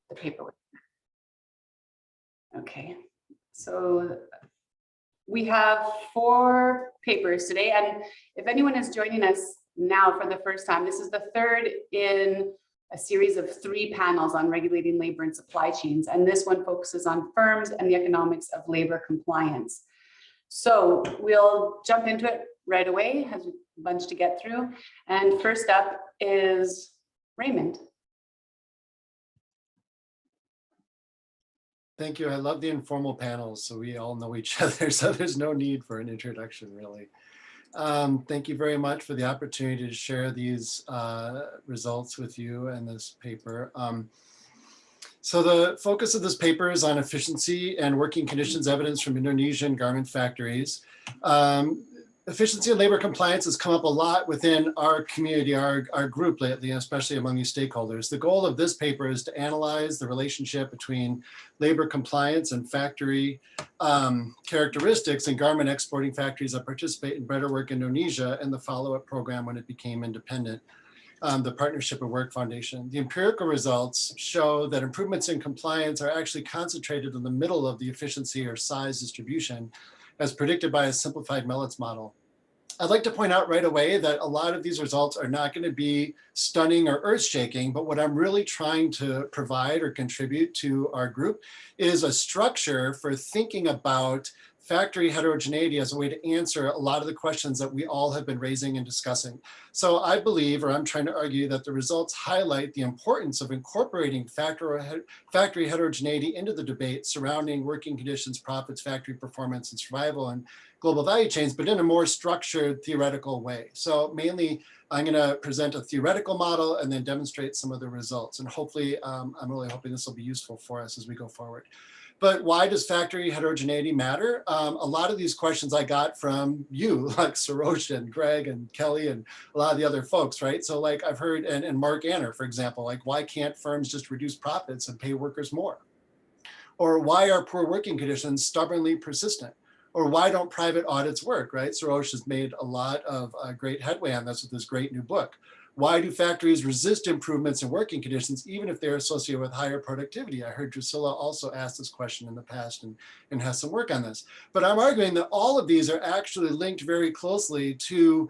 the paper. Okay, so we have 4 papers today, and if anyone is joining us now for the first time, this is the third in a series of 3 panels on regulating labor and supply chains, and this one focuses on firms and the economics of labor compliance. So we'll jump into it right away, has a bunch to get through, and first up is Raymond. Thank you. I love the informal panels, so we all know each other, so there's no need for an introduction, really. Thank you very much for the opportunity to share these results with you and this paper. So the focus of this paper is on efficiency and working conditions evidence from Indonesian garment factories. Efficiency and labor compliance has come up a lot within our community, our group lately, especially among these stakeholders. The goal of this paper is to analyze the relationship between labor compliance and factory characteristics in garment exporting factories that participate in Better Work Indonesia and the follow-up program when it became independent, the Partnership at Work Foundation. The empirical results show that improvements in compliance are actually concentrated in the middle of the efficiency or size distribution, as predicted by a simplified Mellitz model. I'd like to point out right away that a lot of these results are not going to be stunning or earth-shaking, but what I'm really trying to provide or contribute to our group is a structure for thinking about factory heterogeneity as a way to answer a lot of the questions that we all have been raising and discussing. So I believe, or I'm trying to argue, that the results highlight the importance of incorporating factory heterogeneity into the debate surrounding working conditions, profits, factory performance, and survival and global value chains, but in a more structured theoretical way. So mainly, I'm going to present a theoretical model and then demonstrate some of the results. And hopefully, I'm really hoping this will be useful for us as we go forward. But why does factory heterogeneity matter? A lot of these questions I got from you, like Sarosh and Greg and Kelly and a lot of the other folks, right? So like I've heard, and Mark Anner, for example, like why can't firms just reduce profits and pay workers more? Or why are poor working conditions stubbornly persistent? Or why don't private audits work, right? Sarosh has made a lot of great headway on this with this great new book. Why do factories resist improvements in working conditions, even if they're associated with higher productivity? I heard Drusilla also ask this question in the past and has some work on this. But I'm arguing that all of these are actually linked very closely to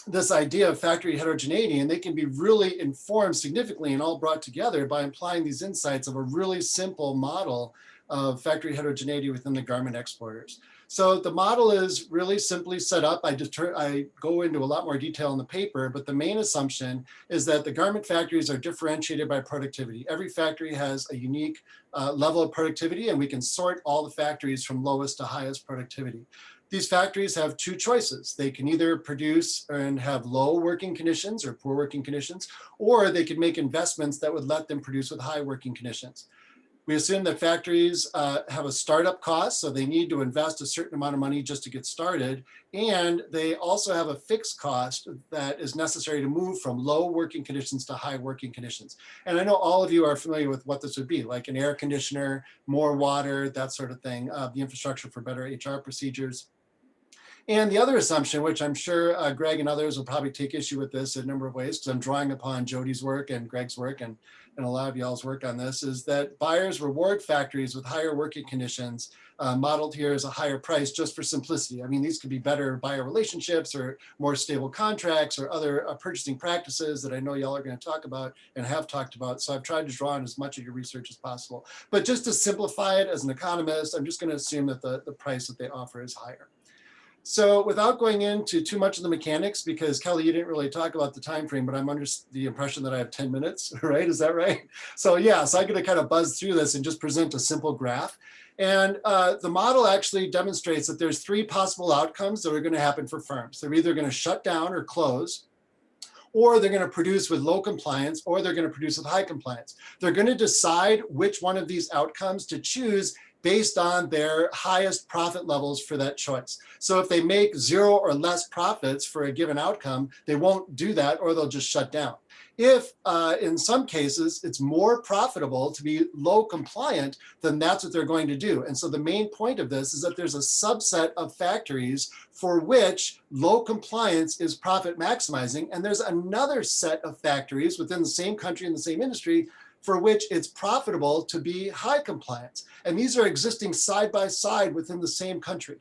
this idea of factory heterogeneity, and they can be really informed significantly and all brought together by applying these insights of a really simple model of factory heterogeneity within the garment exporters. So the model is really simply set up. I go into a lot more detail in the paper, but the main assumption is that the garment factories are differentiated by productivity. Every factory has a unique level of productivity, and we can sort all the factories from lowest to highest productivity. These factories have 2 choices. They can either produce and have low working conditions or poor working conditions, or they could make investments that would let them produce with high working conditions. We assume that factories have a startup cost, so they need to invest a certain amount of money just to get started. And they also have a fixed cost that is necessary to move from low working conditions to high working conditions. And I know all of you are familiar with what this would be, like an air conditioner, more water, that sort of thing, the infrastructure for better HR procedures. And the other assumption, which I'm sure Greg and others will probably take issue with this in a number of ways, because I'm drawing upon Jody's work and Greg's work and a lot of y'all's work on this, is that buyers reward factories with higher working conditions, modeled here as a higher price just for simplicity. I mean, these could be better buyer relationships or more stable contracts or other purchasing practices that I know y'all are going to talk about and have talked about. So I've tried to draw on as much of your research as possible. But just to simplify it as an economist, I'm just going to assume that the price that they offer is higher. So without going into too much of the mechanics, because Kelly, you didn't really talk about the time frame, but I'm under the impression that I have 10 minutes, right? Is that right? So yeah, so I'm going to kind of buzz through this and just present a simple graph. And the model actually demonstrates that there's 3 possible outcomes that are going to happen for firms. They're either going to shut down or close, or they're going to produce with low compliance, or they're going to produce with high compliance. They're going to decide which one of these outcomes to choose based on their highest profit levels for that choice. So if they make 0 or less profits for a given outcome, they won't do that, or they'll just shut down. If in some cases it's more profitable to be low compliant, then that's what they're going to do. And so the main point of this is that there's a subset of factories for which low compliance is profit maximizing. And there's another set of factories within the same country and the same industry for which it's profitable to be high compliance. And these are existing side by side within the same country.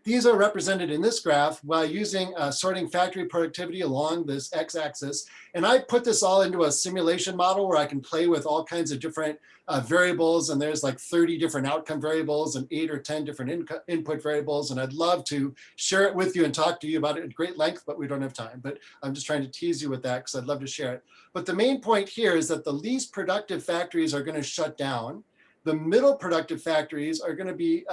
These are represented in this graph by using sorting factory productivity along this x-axis. And I put this all into a simulation model where I can play with all kinds of different variables. And there's like 30 different outcome variables and 8 or 10 different input variables. And I'd love to share it with you and talk to you about it at great length, but we don't have time. But I'm just trying to tease you with that because I'd love to share it. But the main point here is that the least productive factories are going to shut down. The middle productive factories are going to be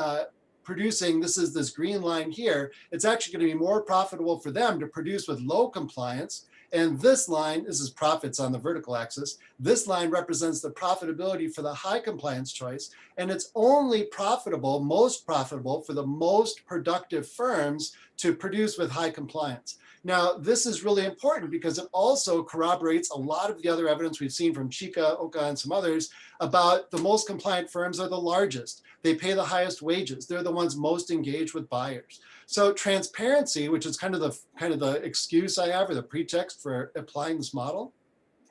producing, this is this green line here, it's actually going to be more profitable for them to produce with low compliance. And this line, this is profits on the vertical axis. This line represents the profitability for the high compliance choice. And it's only profitable, most profitable for the most productive firms to produce with high compliance. Now, this is really important because it also corroborates a lot of the other evidence we've seen from Chika, Oka, and some others about the most compliant firms are the largest. They pay the highest wages. They're the ones most engaged with buyers. So transparency, which is kind of the excuse I have or the pretext for applying this model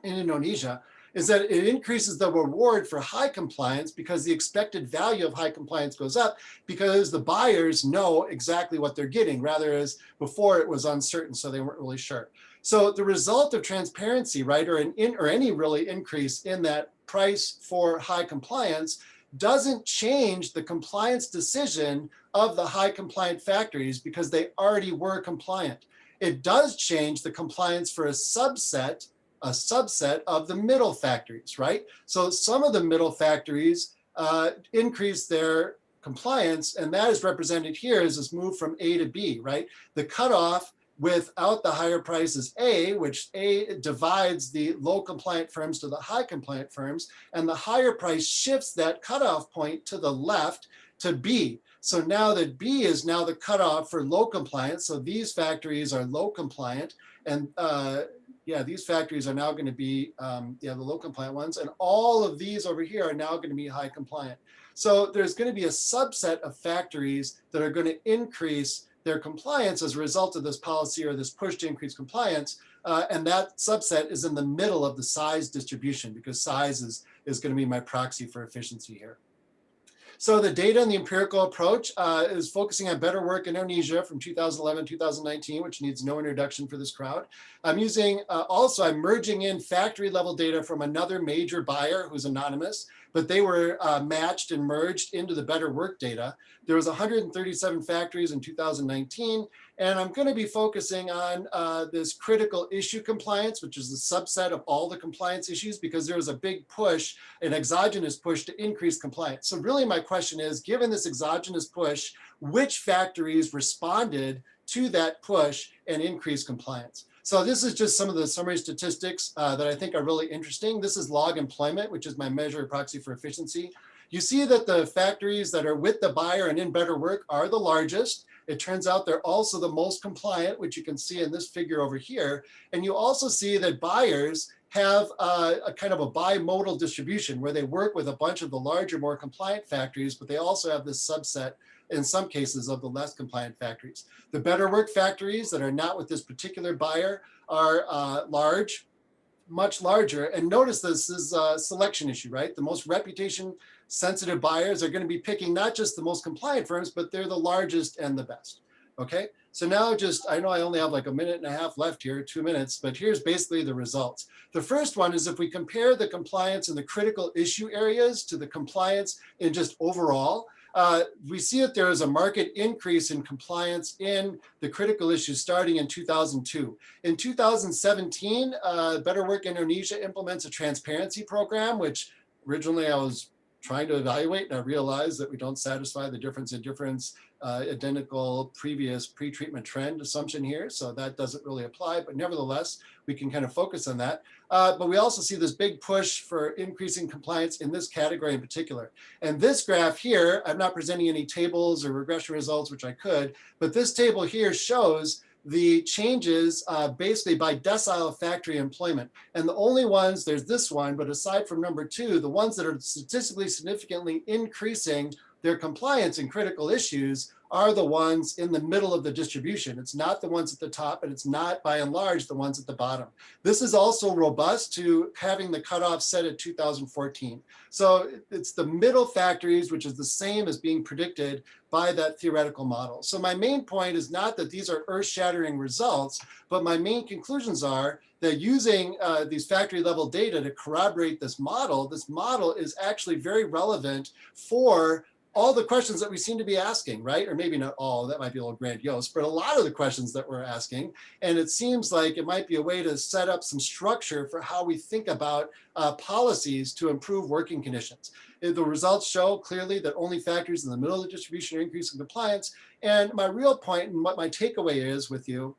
in Indonesia, is that it increases the reward for high compliance because the expected value of high compliance goes up because the buyers know exactly what they're getting, rather as before it was uncertain, so they weren't really sure. So the result of transparency, right, or any really increase in that price for high compliance doesn't change the compliance decision of the high compliant factories because they already were compliant. It does change the compliance for a subset of the middle factories, right? So some of the middle factories increase their compliance, and that is represented here as this move from A to B, right? The cutoff without the higher price is A, which A divides the low compliant firms to the high compliant firms, and the higher price shifts that cutoff point to the left to B. So now that B is now the cutoff for low compliance, so these factories are low compliant, and these factories are now going to be the low compliant ones, and all of these over here are now going to be high compliant. So there's going to be a subset of factories that are going to increase their compliance as a result of this policy or this push to increase compliance, and that subset is in the middle of the size distribution because size is going to be my proxy for efficiency here. So the data and the empirical approach is focusing on better work in Indonesia from 2011, 2019, which needs no introduction for this crowd. I'm using, I'm merging in factory level data from another major buyer who's anonymous, but they were matched and merged into the better work data. There was 137 factories in 2019, and I'm going to be focusing on this critical issue compliance, which is the subset of all the compliance issues, because there was a big push, an exogenous push to increase compliance. So really my question is, given this exogenous push, which factories responded to that push and increased compliance? So this is just some of the summary statistics that I think are really interesting. This is log employment, which is my measure of proxy for efficiency. You see that the factories that are with the buyer and in better work are the largest. It turns out they're also the most compliant, which you can see in this figure over here. And you also see that buyers have a kind of a bimodal distribution where they work with a bunch of the larger, more compliant factories, but they also have this subset in some cases of the less compliant factories. The better work factories that are not with this particular buyer are large, much larger. And notice this is a selection issue, right? The most reputation sensitive buyers are going to be picking not just the most compliant firms, but they're the largest and the best. Okay, so now I know I only have like a minute and a half left here, 2 minutes, but here's basically the results. The first one is if we compare the compliance in the critical issue areas to the compliance in just overall, we see that there is a market increase in compliance in the critical issues starting in 2002. In 2017, Better Work Indonesia implements a transparency program, which originally I was trying to evaluate, and I realized that we don't satisfy the difference in difference identical previous pre-treatment trend assumption here, so that doesn't really apply, but nevertheless, we can kind of focus on that. But we also see this big push for increasing compliance in this category in particular. And this graph here, I'm not presenting any tables or regression results, which I could, but this table here shows the changes basically by decile of factory employment. And the only ones, there's this one, but aside from number 2, the ones that are statistically significantly increasing their compliance in critical issues are the ones in the middle of the distribution. It's not the ones at the top, and it's not by and large the ones at the bottom. This is also robust to having the cutoff set at 2014. So it's the middle factories, which is the same as being predicted by that theoretical model. So my main point is not that these are earth-shattering results, but my main conclusions are that using these factory level data to corroborate this model is actually very relevant for all the questions that we seem to be asking, right? Or maybe not all, that might be a little grandiose, but a lot of the questions that we're asking. And it seems like it might be a way to set up some structure for how we think about policies to improve working conditions. The results show clearly that only factories in the middle of the distribution are increasing compliance. And my real point and what my takeaway is with you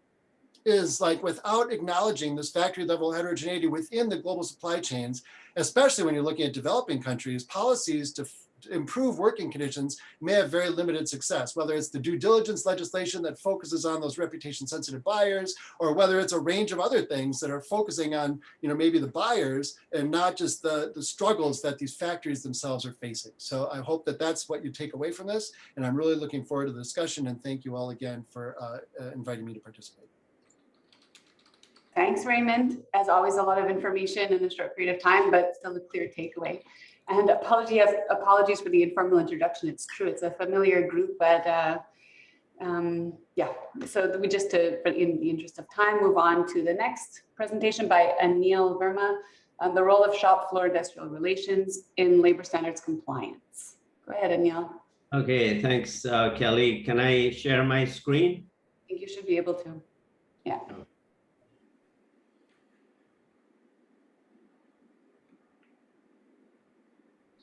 is, like, without acknowledging this factory level heterogeneity within the global supply chains, especially when you're looking at developing countries, policies to improve working conditions may have very limited success, whether it's the due diligence legislation that focuses on those reputation sensitive buyers, or whether it's a range of other things that are focusing on, maybe the buyers and not just the struggles that these factories themselves are facing. So I hope that that's what you take away from this. And I'm really looking forward to the discussion, and thank you all again for inviting me to participate. Thanks, Raymond. As always, a lot of information in a short period of time, but still a clear takeaway. And apologies for the informal introduction. It's true, it's a familiar group, but yeah. So we just, in the interest of time, move on to the next presentation by Anil Verma on the role of shop floor industrial relations in labor standards compliance. Go ahead, Anil. Okay, thanks, Kelly. Can I share my screen? I think you should be able to. Yeah.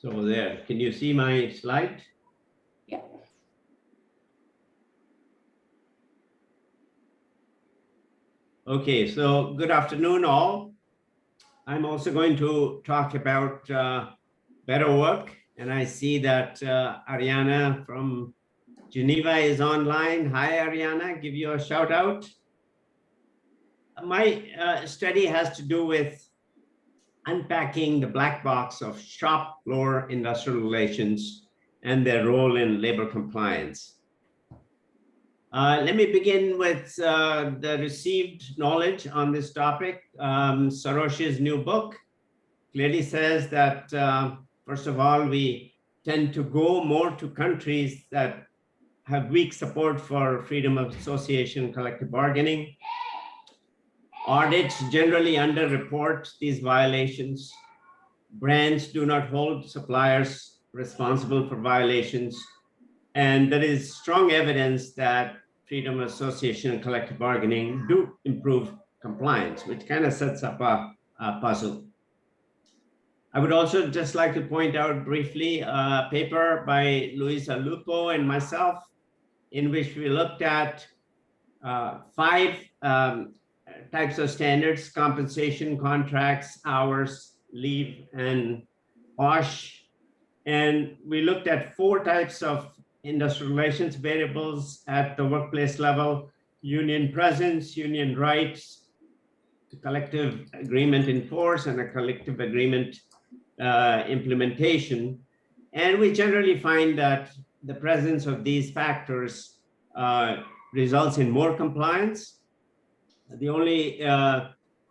So there, can you see my slide? Yeah. Okay, so good afternoon all. I'm also going to talk about better work, and I see that Ariana from Geneva is online. Hi, Ariana, give you a shout out. My study has to do with unpacking the black box of shop floor industrial relations and their role in labor compliance. Let me begin with the received knowledge on this topic. Sarosh's new book clearly says that, first of all, we tend to go more to countries that have weak support for freedom of association, collective bargaining. Audits generally underreport these violations. Brands do not hold suppliers responsible for violations. And there is strong evidence that freedom of association and collective bargaining do improve compliance, which kind of sets up a puzzle. I would also just like to point out briefly a paper by Luisa Lupo and myself, in which we looked at 5 types of standards: compensation, contracts, hours, leave, and OSH. And we looked at 4 types of industrial relations variables at the workplace level: union presence, union rights, the collective agreement in force, and a collective agreement implementation. And we generally find that the presence of these factors results in more compliance. The only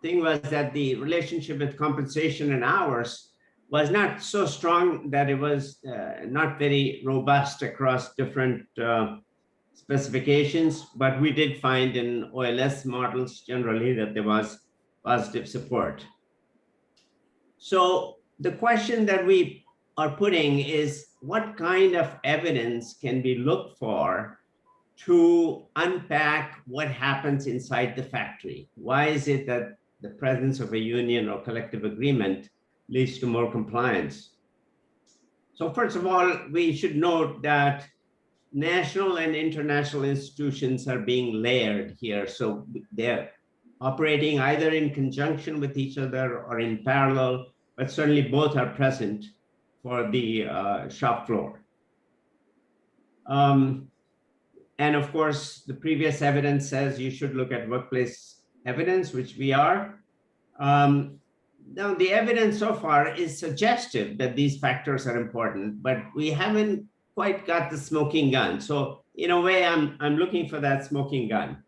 thing was that the relationship with compensation and hours was not so strong that it was not very robust across different specifications, but we did find in OLS models generally that there was positive support. So the question that we are putting is, what kind of evidence can we look for to unpack what happens inside the factory? Why is it that the presence of a union or collective agreement leads to more compliance? So first of all, we should note that national and international institutions are being layered here. So they're operating either in conjunction with each other or in parallel, but certainly both are present for the shop floor. And of course, the previous evidence says you should look at workplace evidence, which we are. Now, the evidence so far is suggestive that these factors are important, but we haven't quite got the smoking gun. So in a way, I'm looking for that smoking gun.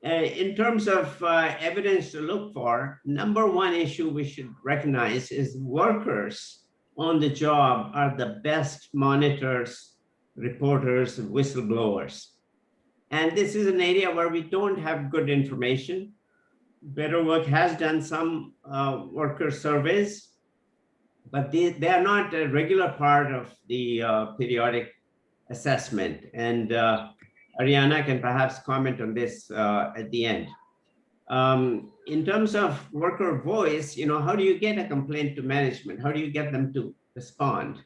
In terms of evidence to look for, number one issue we should recognize is workers on the job are the best monitors, reporters, and whistleblowers. And this is an area where we don't have good information. Better Work has done some worker surveys, but they are not a regular part of the periodic assessment. And Ariana can perhaps comment on this at the end. In terms of worker voice, how do you get a complaint to management? How do you get them to respond?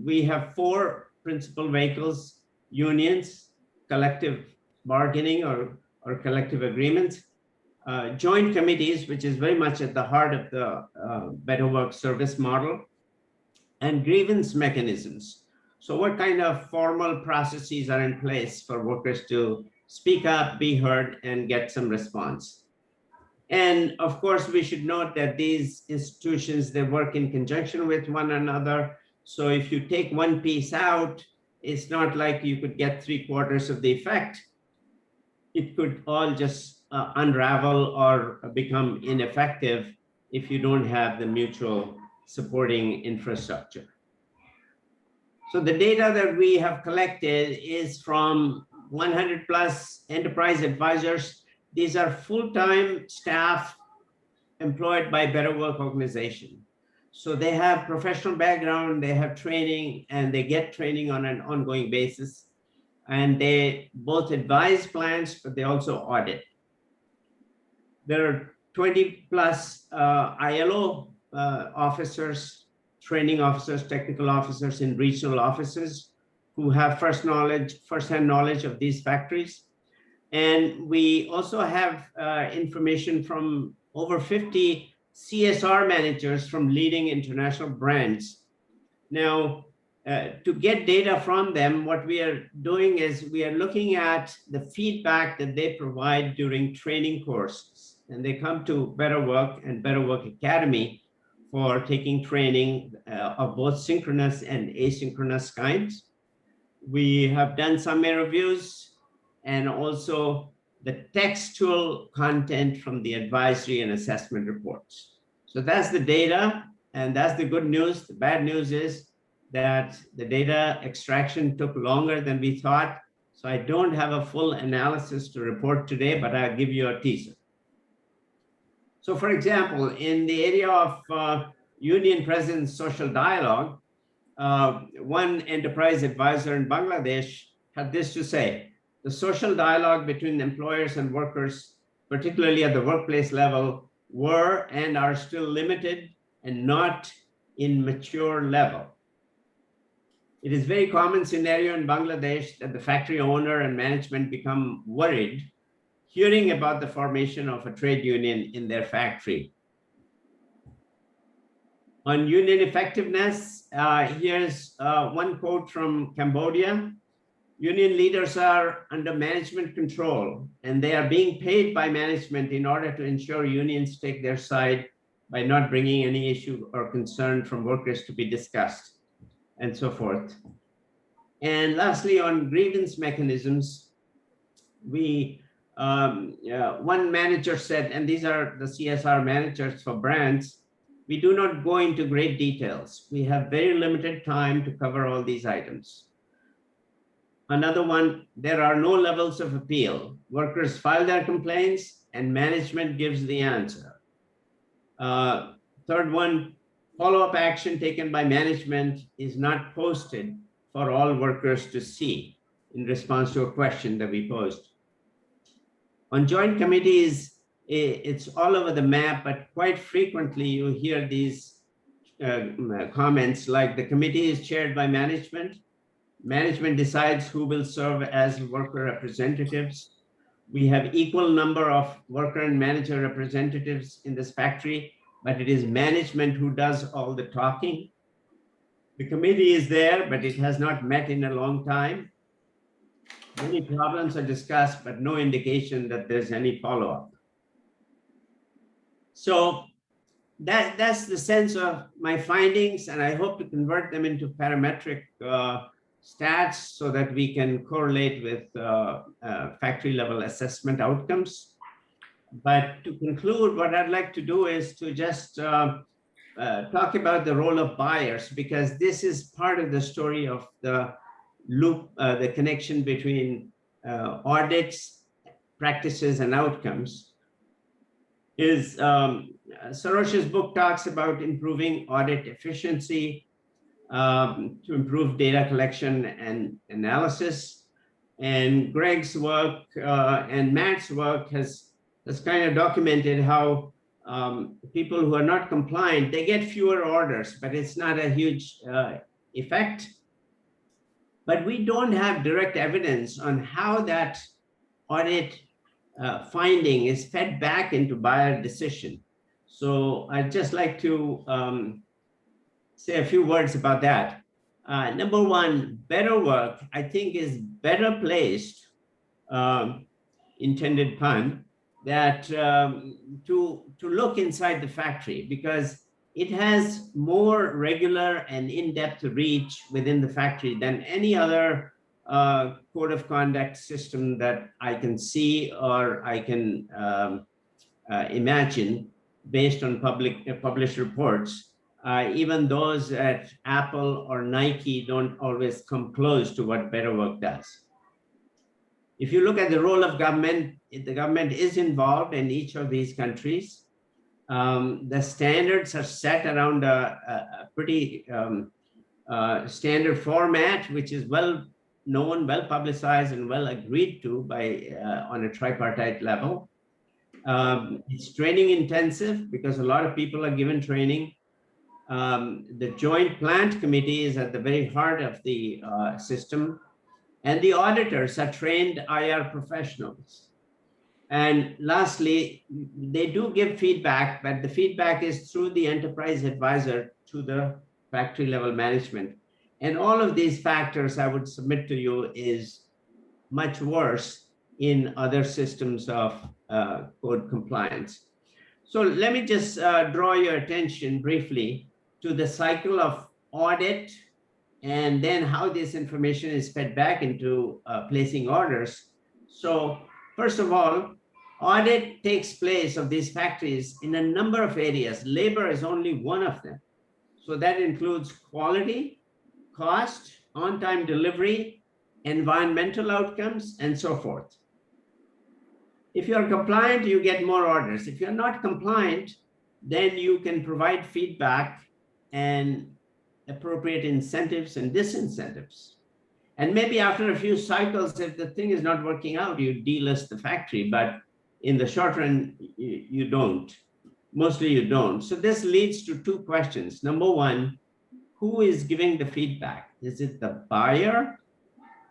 We have 4 principal vehicles: unions, collective bargaining or collective agreements, joint committees, which is very much at the heart of the Better Work service model, and grievance mechanisms. So what kind of formal processes are in place for workers to speak up, be heard, and get some response? And of course, we should note that these institutions, they work in conjunction with one another. So if you take one piece out, it's not like you could get 3/4 of the effect. It could all just unravel or become ineffective if you don't have the mutual supporting infrastructure. So the data that we have collected is from 100+ enterprise advisors. These are full-time staff employed by Better Work organization. So they have professional background, they have training, and they get training on an ongoing basis. And they both advise plans, but they also audit. There are 20+ ILO officers, training officers, technical officers in regional offices who have first-hand knowledge of these factories. And we also have information from over 50 CSR managers from leading international brands. Now, to get data from them, what we are doing is we are looking at the feedback that they provide during training courses. And they come to Better Work and Better Work Academy for taking training of both synchronous and asynchronous kinds. We have done summary reviews and also the textual content from the advisory and assessment reports. So that's the data, and that's the good news. The bad news is that the data extraction took longer than we thought. So I don't have a full analysis to report today, but I'll give you a teaser. So for example, in the area of union presence social dialogue, one enterprise advisor in Bangladesh had this to say: the social dialogue between employers and workers, particularly at the workplace level, were and are still limited and not in mature level. It is a very common scenario in Bangladesh that the factory owner and management become worried hearing about the formation of a trade union in their factory. On union effectiveness, here's one quote from Cambodia. Union leaders are under management control, and they are being paid by management in order to ensure unions take their side by not bringing any issue or concern from workers to be discussed, and so forth. And lastly, on grievance mechanisms, one manager said, and these are the CSR managers for brands, we do not go into great details. We have very limited time to cover all these items. Another one, there are no levels of appeal. Workers file their complaints and management gives the answer. Third one, follow-up action taken by management is not posted for all workers to see in response to a question that we posed. On joint committees, it's all over the map, but quite frequently you hear these comments like the committee is chaired by management. Management decides who will serve as worker representatives. We have equal number of worker and manager representatives in this factory, but it is management who does all the talking. The committee is there, but it has not met in a long time. Many problems are discussed, but no indication that there's any follow-up. So that's the sense of my findings, and I hope to convert them into parametric stats so that we can correlate with factory level assessment outcomes. But to conclude, what I'd like to do is to just talk about the role of buyers, because this is part of the story of the loop, the connection between audits, practices, and outcomes. Sarosh's book talks about improving audit efficiency, to improve data collection and analysis. And Greg's work and Matt's work has kind of documented how people who are not compliant, they get fewer orders, but it's not a huge effect. But we don't have direct evidence on how that audit finding is fed back into buyer decision. So I'd just like to say a few words about that. Number one, better work, I think, is better placed, intended pun, that to look inside the factory, because it has more regular and in-depth reach within the factory than any other code of conduct system that I can see or I can imagine based on published reports. Even those at Apple or Nike don't always come close to what better work does. If you look at the role of government, the government is involved in each of these countries. The standards are set around a pretty standard format, which is well known, well publicized, and well agreed to by on a tripartite level. It's training intensive because a lot of people are given training. The Joint Plant Committee is at the very heart of the system, and the auditors are trained IR professionals. And lastly, they do give feedback, but the feedback is through the enterprise advisor to the factory level management. And all of these factors I would submit to you is much worse in other systems of code compliance. So let me just draw your attention briefly to the cycle of audit and then how this information is fed back into placing orders. So first of all, audit takes place of these factories in a number of areas. Labor is only one of them. So that includes quality, cost, on-time delivery, environmental outcomes, and so forth. If you're compliant, you get more orders. If you're not compliant, then you can provide feedback and appropriate incentives and disincentives. And maybe after a few cycles, if the thing is not working out, you delist the factory, but in the short run, you don't. Mostly you don't. So this leads to two questions. Number one, who is giving the feedback? Is it the buyer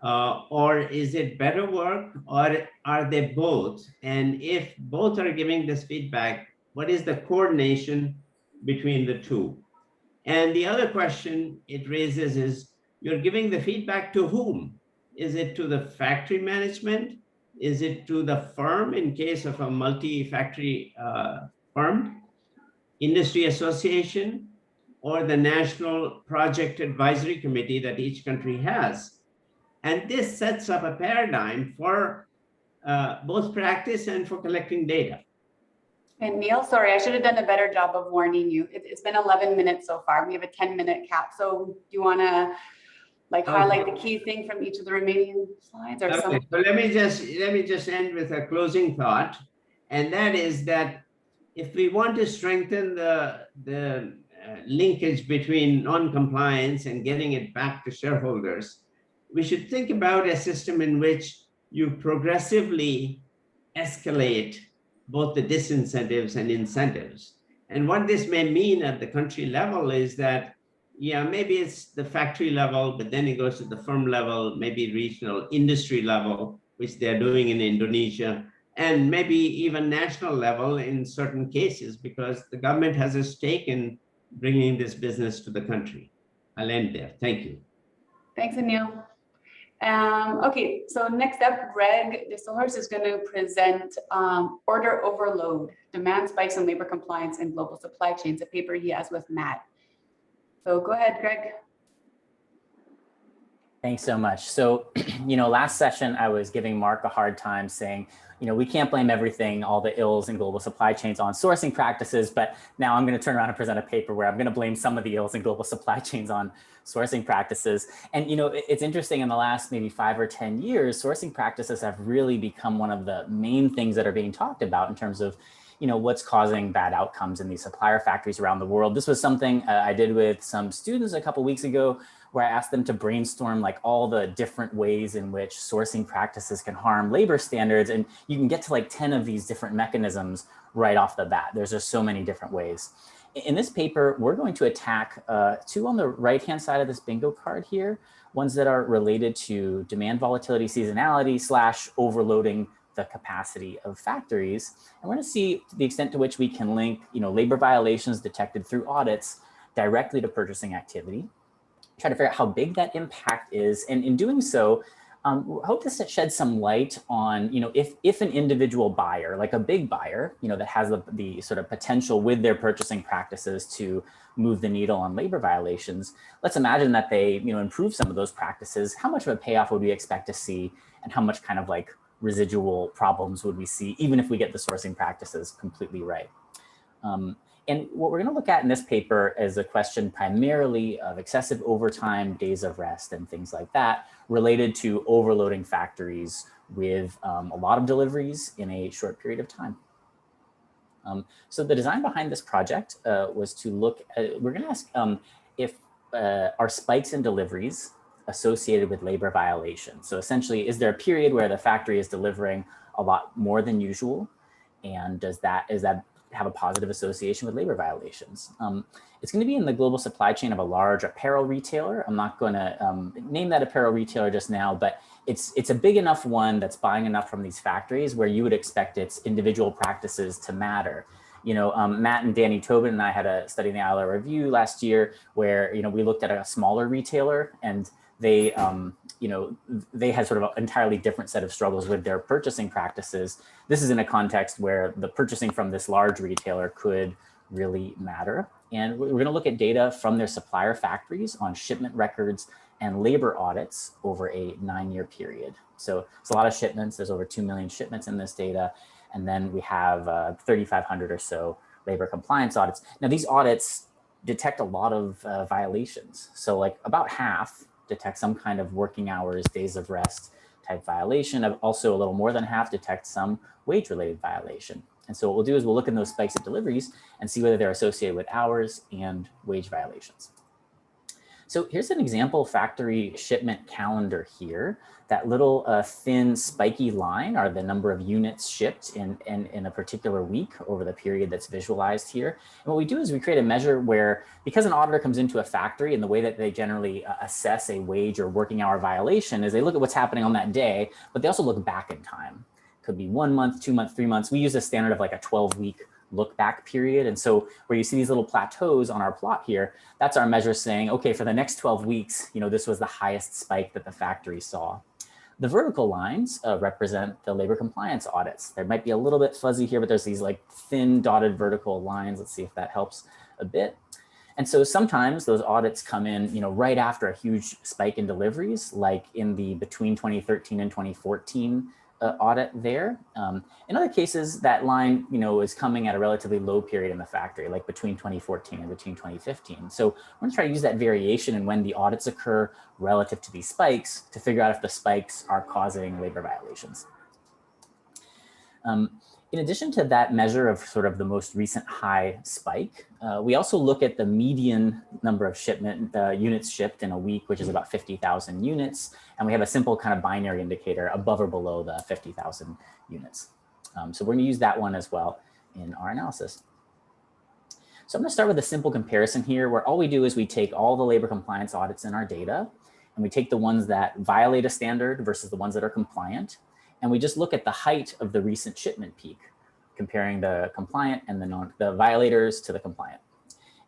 or is it better work, or are they both? And if both are giving this feedback, what is the coordination between the two? And the other question it raises is, you're giving the feedback to whom? Is it to the factory management? Is it to the firm in case of a multi-factory firm, industry association, or the National Project Advisory Committee that each country has? And this sets up a paradigm for both practice and for collecting data. And Neil, sorry, I should have done a better job of warning you. It's been 11 minutes so far. We have a 10-minute cap. So do you want to highlight the key thing from each of the remaining slides or something? So let me just end with a closing thought. And that is that if we want to strengthen the linkage between non-compliance and getting it back to shareholders, we should think about a system in which you progressively escalate both the disincentives and incentives. And what this may mean at the country level is that, yeah, maybe it's the factory level, but then it goes to the firm level, maybe regional industry level, which they're doing in Indonesia, and maybe even national level in certain cases, because the government has a stake in bringing this business to the country. I'll end there. Thank you. Thanks, Anil. Okay, so next up, Greg Distelhorst is going to present Order Overload, Demand Spikes in Labor Compliance in Global Supply Chains, a paper he has with Matt. So go ahead, Greg. Thanks so much. So, last session I was giving Mark a hard time saying, we can't blame everything, all the ills in global supply chains on sourcing practices, but now I'm going to turn around and present a paper where I'm going to blame some of the ills in global supply chains on sourcing practices. And, it's interesting, in the last maybe 5 or 10 years, sourcing practices have really become one of the main things that are being talked about in terms of what's causing bad outcomes in these supplier factories around the world. This was something I did with some students a couple weeks ago, where I asked them to brainstorm like all the different ways in which sourcing practices can harm labor standards. And you can get to like 10 of these different mechanisms right off the bat. There's just so many different ways. In this paper, we're going to attack 2 on the right-hand side of this bingo card here, ones that are related to demand volatility, seasonality / overloading the capacity of factories. And we're going to see the extent to which we can link, labor violations detected through audits directly to purchasing activity, try to figure out how big that impact is. And in doing so, hope to shed some light on, if an individual buyer, like a big buyer, that has the sort of potential with their purchasing practices to move the needle on labor violations, let's imagine that they, improve some of those practices. How much of a payoff would we expect to see? And how much kind of like residual problems would we see, even if we get the sourcing practices completely right? And what we're going to look at in this paper is a question primarily of excessive overtime, days of rest, and things like that, related to overloading factories with a lot of deliveries in a short period of time. So the design behind this project was to look at, we're going to ask if are spikes in deliveries associated with labor violations. So essentially, is there a period where the factory is delivering a lot more than usual? And is that have a positive association with labor violations? It's going to be in the global supply chain of a large apparel retailer. I'm not going to name that apparel retailer just now, but it's a big enough one that's buying enough from these factories where you would expect its individual practices to matter. Matt and Danny Tobin and I had a study in the ILO review last year where, we looked at a smaller retailer, and they, they had sort of an entirely different set of struggles with their purchasing practices. This is in a context where the purchasing from this large retailer could really matter. And we're going to look at data from their supplier factories on shipment records and labor audits over a 9-year period. So it's a lot of shipments. There's over 2 million shipments in this data. And then we have 3,500 or so labor compliance audits. Now, these audits detect a lot of violations. So like about half detect some kind of working hours, days of rest type violation. Also a little more than half detect some wage related violation. And so what we'll do is we'll look in those spikes of deliveries and see whether they're associated with hours and wage violations. So here's an example factory shipment calendar here. That little thin spiky line are the number of units shipped in a particular week over the period that's visualized here. And what we do is we create a measure where, because an auditor comes into a factory, and the way that they generally assess a wage or working hour violation is they look at what's happening on that day, but they also look back in time. Could be 1 month, 2 months, 3 months. We use a standard of like a 12-week look back period. And so where you see these little plateaus on our plot here, that's our measure saying, okay, for the next 12 weeks, this was the highest spike that the factory saw. The vertical lines represent the labor compliance audits. There might be a little bit fuzzy here, but there's these like thin dotted vertical lines. Let's see if that helps a bit. And so sometimes those audits come in, right after a huge spike in deliveries, like in the between 2013 and 2014 audit there. In other cases, that line, is coming at a relatively low period in the factory, like between 2014 and between 2015. So we're going to try to use that variation in when the audits occur relative to these spikes to figure out if the spikes are causing labor violations. In addition to that measure of sort of the most recent high spike, we also look at the median number of units shipped in a week, which is about 50,000 units. And we have a simple kind of binary indicator above or below the 50,000 units. So we're going to use that one as well in our analysis. So I'm going to start with a simple comparison here, where all we do is we take all the labor compliance audits in our data, and we take the ones that violate a standard versus the ones that are compliant. And we just look at the height of the recent shipment peak, comparing the compliant and the violators to the compliant.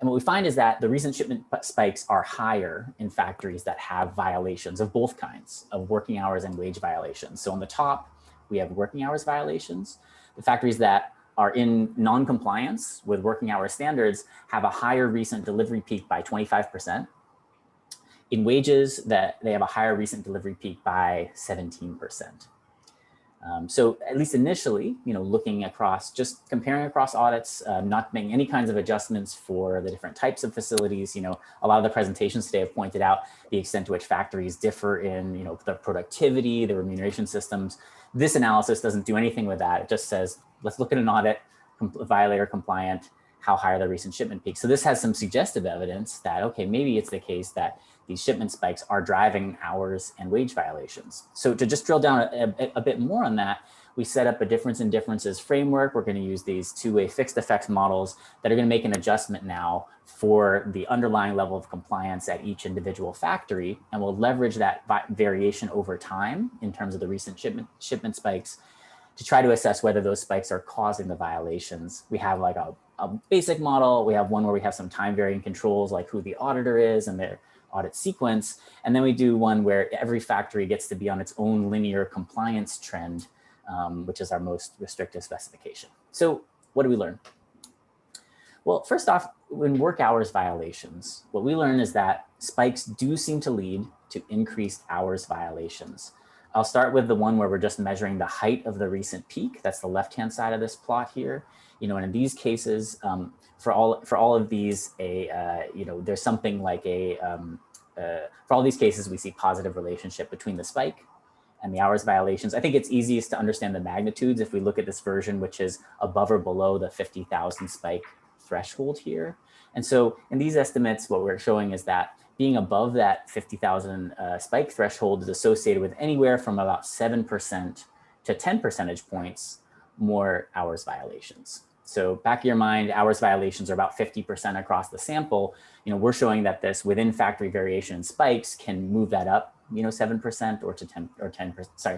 And what we find is that the recent shipment spikes are higher in factories that have violations of both kinds of working hours and wage violations. So on the top, we have working hours violations. The factories that are in non-compliance with working hour standards have a higher recent delivery peak by 25%. In wages, that they have a higher recent delivery peak by 17%. So at least initially, looking across, just comparing across audits, not making any kinds of adjustments for the different types of facilities. A lot of the presentations today have pointed out the extent to which factories differ in, the productivity, the remuneration systems. This analysis doesn't do anything with that. It just says, let's look at an audit, violator compliant, how high are the recent shipment peaks. So this has some suggestive evidence that, okay, maybe it's the case that these shipment spikes are driving hours and wage violations. So to just drill down a bit more on that, we set up a difference in differences framework. We're going to use these two-way fixed effects models that are going to make an adjustment now for the underlying level of compliance at each individual factory. And we'll leverage that variation over time in terms of the recent shipment spikes to try to assess whether those spikes are causing the violations. We have like a basic model. We have one where we have some time varying controls, like who the auditor is and their audit sequence. And then we do one where every factory gets to be on its own linear compliance trend, which is our most restrictive specification. So what do we learn? Well, first off, in work hours violations, what we learn is that spikes do seem to lead to increased hours violations. I'll start with the one where we're just measuring the height of the recent peak. That's the left-hand side of this plot here. And in these cases, for all of these, there's something like for all these cases, we see positive relationship between the spike and the hours violations. I think it's easiest to understand the magnitudes if we look at this version, which is above or below the 50,000 spike threshold here. And so in these estimates, what we're showing is that being above that 50,000 spike threshold is associated with anywhere from about 7% to 10 percentage points more hours violations. So back of your mind, hours violations are about 50% across the sample. We're showing that this within factory variation spikes can move that up, 7% or to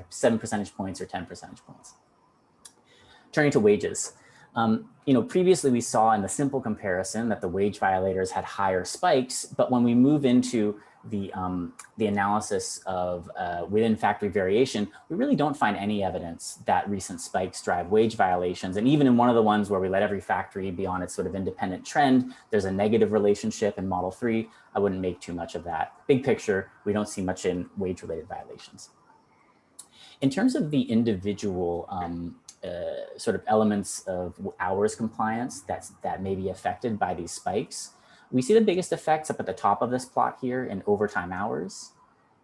7 percentage points or 10 percentage points. Turning to wages. Previously we saw in the simple comparison that the wage violators had higher spikes, but when we move into the analysis of within factory variation, we really don't find any evidence that recent spikes drive wage violations. And even in one of the ones where we let every factory be on its sort of independent trend, there's a negative relationship in model 3. I wouldn't make too much of that. Big picture, we don't see much in wage-related violations. In terms of the individual sort of elements of hours compliance that may be affected by these spikes, we see the biggest effects up at the top of this plot here in overtime hours,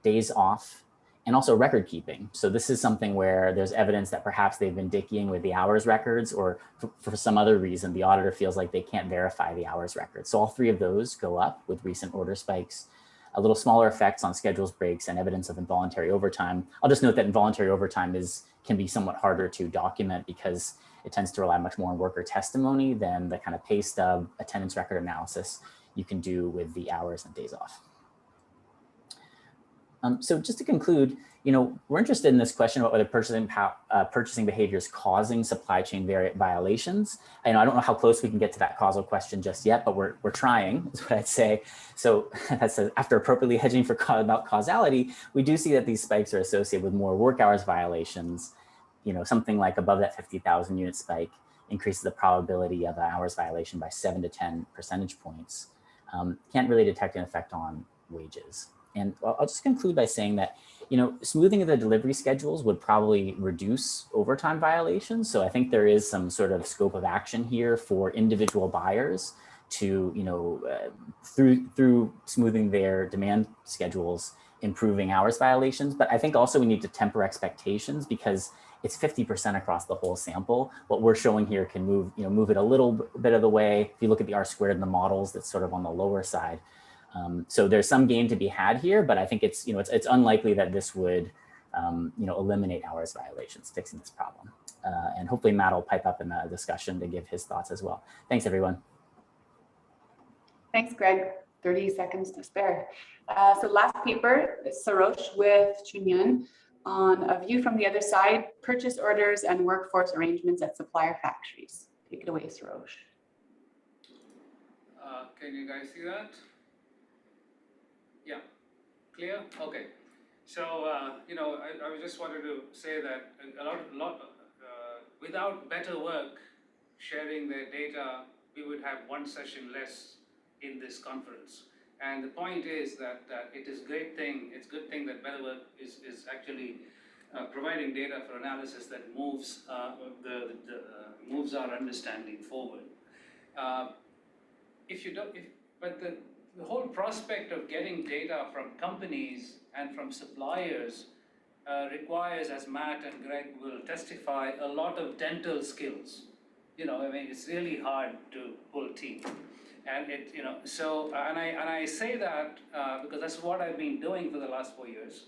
days off, and also record keeping. So this is something where there's evidence that perhaps they've been dickeying with the hours records, or for some other reason, the auditor feels like they can't verify the hours records. So all three of those go up with recent order spikes. A little smaller effects on schedules breaks and evidence of involuntary overtime. I'll just note that involuntary overtime can be somewhat harder to document because it tends to rely much more on worker testimony than the kind of pay stub attendance record analysis you can do with the hours and days off. So just to conclude, we're interested in this question about whether purchasing behavior is causing supply chain violations. I don't know how close we can get to that causal question just yet, but we're trying, is what I'd say. So that's after appropriately hedging about causality, we do see that these spikes are associated with more work hours violations. Something like above that 50,000 unit spike increases the probability of an hours violation by 7 to 10 percentage points. Can't really detect an effect on wages. And I'll just conclude by saying that, smoothing of the delivery schedules would probably reduce overtime violations. So I think there is some sort of scope of action here for individual buyers to, through smoothing their demand schedules, improving hours violations. But I think also we need to temper expectations because it's 50% across the whole sample. What we're showing here can move it a little bit of the way. If you look at the R squared in the models, that's sort of on the lower side. So there's some gain to be had here, but I think it's unlikely that this would eliminate hours violations, fixing this problem. And hopefully Matt will pipe up in the discussion to give his thoughts as well. Thanks, everyone. Thanks, Greg. 30 seconds to spare. So last paper is Sarosh with Chunyun on a view from the other side, purchase orders and workforce arrangements at supplier factories. Take it away, Sarosh. Can you guys see that? Yeah, clear? Okay. So, I just wanted to say that without better work sharing their data, we would have one session less in this conference. And the point is that it is it's a good thing that Betterwork is actually providing data for analysis that moves moves our understanding forward. But the whole prospect of getting data from companies and from suppliers requires, as Matt and Greg will testify, a lot of dental skills. I mean, it's really hard to pull teeth. And I say that because that's what I've been doing for the last 4 years.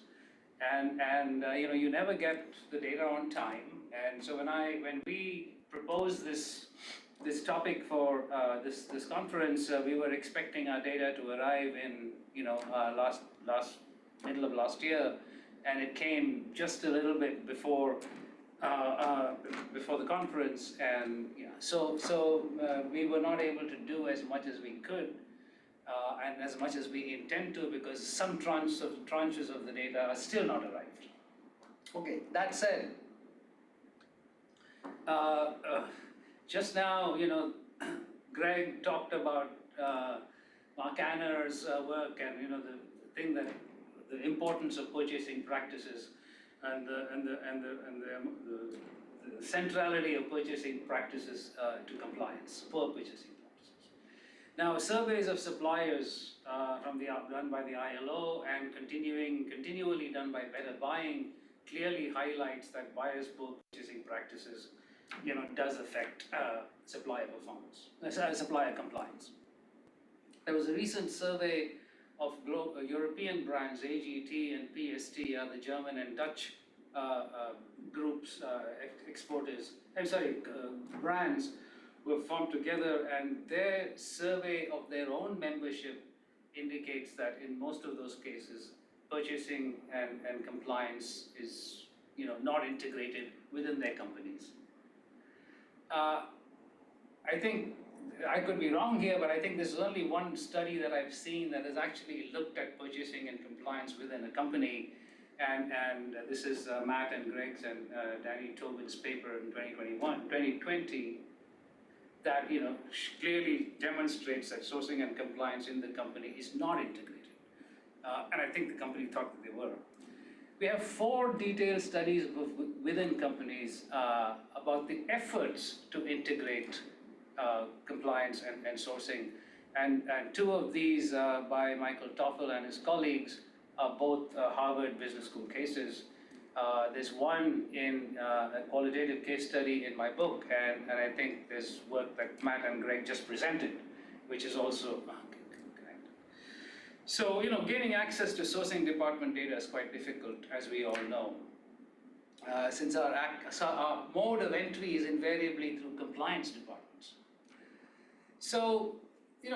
And you never get the data on time. And so when we proposed this topic for this conference, we were expecting our data to arrive in middle of last year, and it came just a little bit before the conference, and we were not able to do as much as we could and as much as we intend to, because some tranches of the data are still not arrived. Okay, that said, just now, Greg talked about Mark Anner's work, and the importance of purchasing practices and the centrality of purchasing practices to compliance, poor purchasing practices. Now, surveys of suppliers done by the ILO and continually done by Better Buying clearly highlights that buyers' poor purchasing practices, does affect supplier performance, supplier compliance. There was a recent survey of European brands, AGT and PST, the German and Dutch groups, brands were formed together, and their survey of their own membership indicates that in most of those cases, purchasing and compliance is not integrated within their companies. I think I could be wrong here, but I think there's only one study that I've seen that has actually looked at purchasing and compliance within a company, and this is Matt and Greg's and Danny Tobin's paper in 2020, that clearly demonstrates that sourcing and compliance in the company is not integrated, and I think the company thought that they were. We have 4 detailed studies within companies about the efforts to integrate compliance and sourcing, and 2 of these by Michael Toffel and his colleagues are both Harvard Business School cases. There's one in a qualitative case study in my book, and I think there's work that Matt and Greg just presented, which is also correct. So gaining access to sourcing department data is quite difficult, as we all know, since our mode of entry is invariably through compliance departments. So,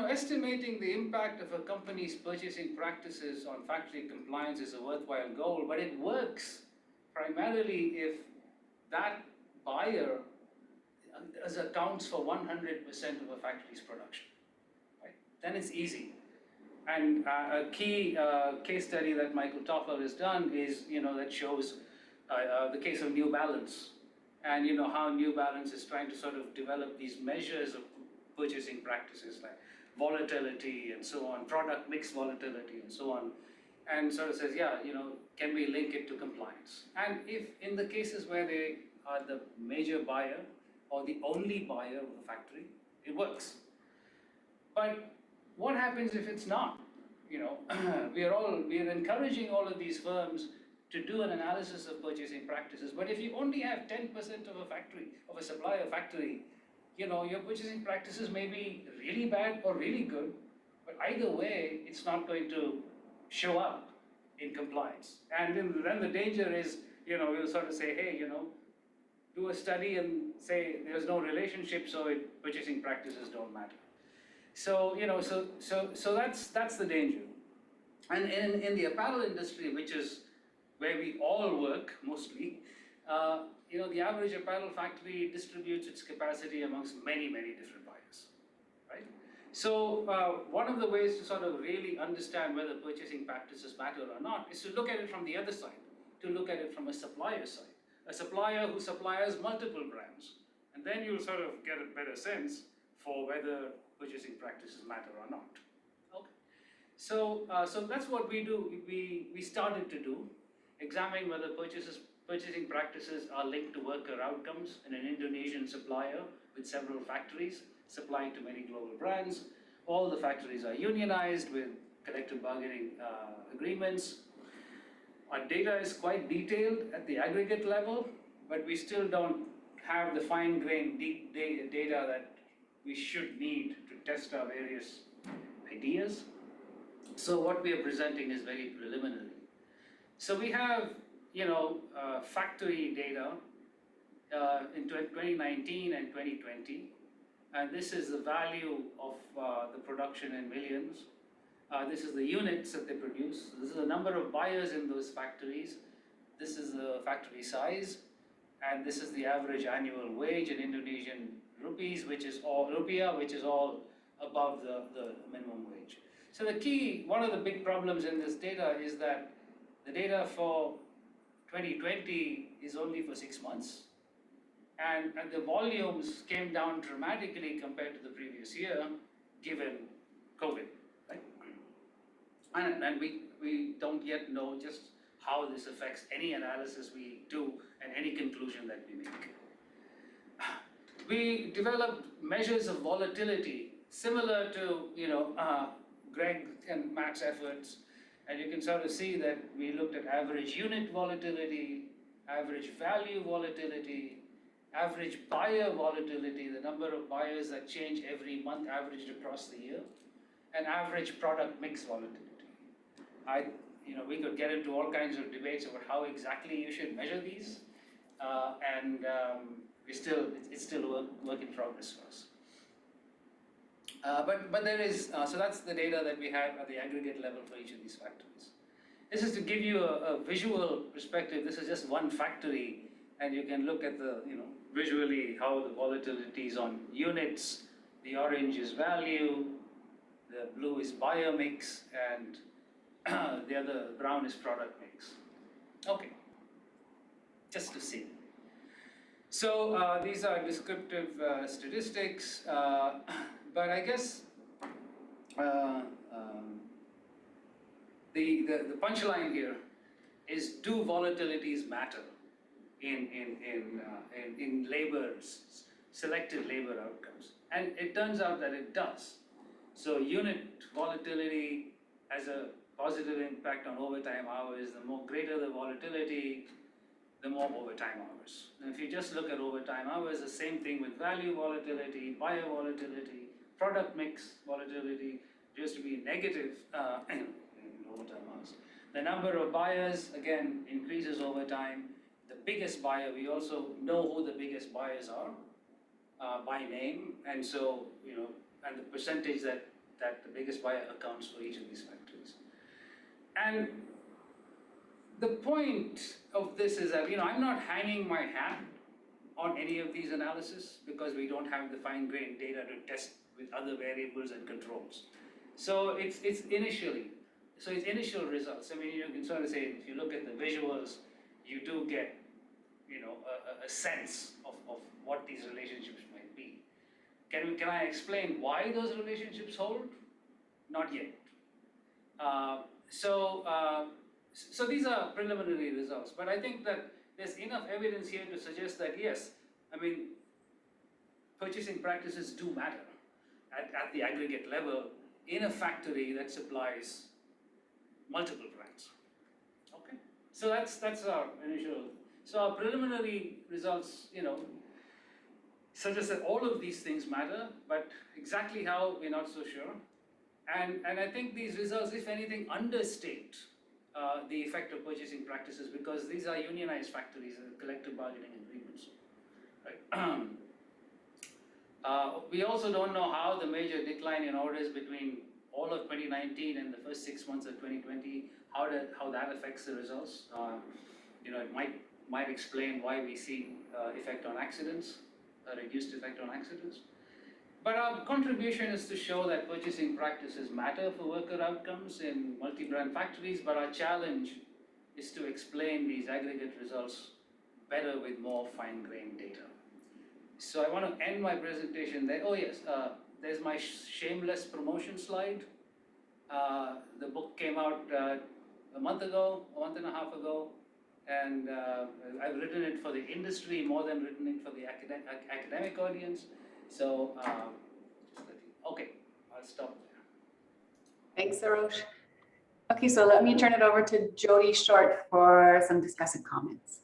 estimating the impact of a company's purchasing practices on factory compliance is a worthwhile goal, but it works primarily if that buyer accounts for 100% of a factory's production, right? Then it's easy. And a key case study that Michael Toffel has done is, that shows the case of New Balance, and how New Balance is trying to sort of develop these measures of purchasing practices like volatility and so on, product mix volatility and so on, and sort of says, can we link it to compliance? And if in the cases where they are the major buyer or the only buyer of the factory, it works. But what happens if it's not? We are encouraging all of these firms to do an analysis of purchasing practices, but if you only have 10% of a supplier factory, your purchasing practices may be really bad or really good, but either way, it's not going to show up in compliance. And then the danger is, we'll sort of say, hey, do a study and say there's no relationship, so purchasing practices don't matter. So, so that's the danger. And in the apparel industry, which is where we all work mostly, the average apparel factory distributes its capacity amongst many, many different buyers, right? So one of the ways to sort of really understand whether purchasing practices matter or not is to look at it from the other side, to look at it from a supplier side, a supplier who supplies multiple brands. And then you'll sort of get a better sense for whether purchasing practices matter or not. Okay. So that's what we do. We started to do, examining whether purchasing practices are linked to worker outcomes in an Indonesian supplier with several factories supplying to many global brands. All the factories are unionized with collective bargaining agreements. Our data is quite detailed at the aggregate level, but we still don't have the fine-grained deep data that we should need to test our various ideas. So what we are presenting is very preliminary. So we have, factory data in 2019 and 2020, and this is the value of the production in millions. This is the units that they produce. This is the number of buyers in those factories. This is the factory size, and this is the average annual wage in Indonesian rupees, which is all rupiah, which is all above the minimum wage. So one of the big problems in this data is that the data for 2020 is only for 6 months, and the volumes came down dramatically compared to the previous year, given COVID, right? And we don't yet know just how this affects any analysis we do and any conclusion that we make. We developed measures of volatility similar to Greg and Matt's efforts, and you can sort of see that we looked at average unit volatility, average value volatility, average buyer volatility, the number of buyers that change every month averaged across the year, and average product mix volatility. We could get into all kinds of debates about how exactly you should measure these, and it's still a work in progress for us. But there is, so that's the data that we have at the aggregate level for each of these factories. This is to give you a visual perspective. This is just one factory, and you can look at visually how the volatility is on units. The orange is value, the blue is buyer mix, and the other brown is product mix. Okay, just to see. So these are descriptive statistics, but I guess the punchline here is, do volatilities matter in selected labor outcomes? And it turns out that it does. So unit volatility has a positive impact on overtime hours. The more greater the volatility, the more overtime hours. And if you just look at overtime hours, the same thing with value volatility, buyer volatility, product mix volatility used to be negative in overtime hours. The number of buyers, again, increases over time. The biggest buyer, we also know who the biggest buyers are by name, and so, and the percentage that the biggest buyer accounts for each of these factories. And the point of this is that, I'm not hanging my hat on any of these analyses because we don't have the fine-grained data to test with other variables and controls. So it's initial results. I mean, you can sort of say, if you look at the visuals, you do get, a sense of what these relationships might be. Can I explain why those relationships hold? Not yet. So these are preliminary results, but I think that there's enough evidence here to suggest that yes, purchasing practices do matter at the aggregate level in a factory that supplies multiple brands. Okay, so that's our initial. So our preliminary results, suggest that all of these things matter, but exactly how, we're not so sure. And I think these results, if anything, understate the effect of purchasing practices, because these are unionized factories and collective bargaining agreements. Right? We also don't know how the major decline in orders between all of 2019 and the first 6 months of 2020, how that affects the results. It might explain why we see effect on accidents, a reduced effect on accidents. But our contribution is to show that purchasing practices matter for worker outcomes in multi-brand factories, but our challenge is to explain these aggregate results better with more fine-grained data. So I want to end my presentation there. Oh yes, there's my shameless promotion slide. book came out a month and a half ago, and I've written it for the industry more than written it for the academic audience. So, okay, I'll stop there. Thanks, Sarosh. Okay, so let me turn it over to Jody Short for some discussion comments.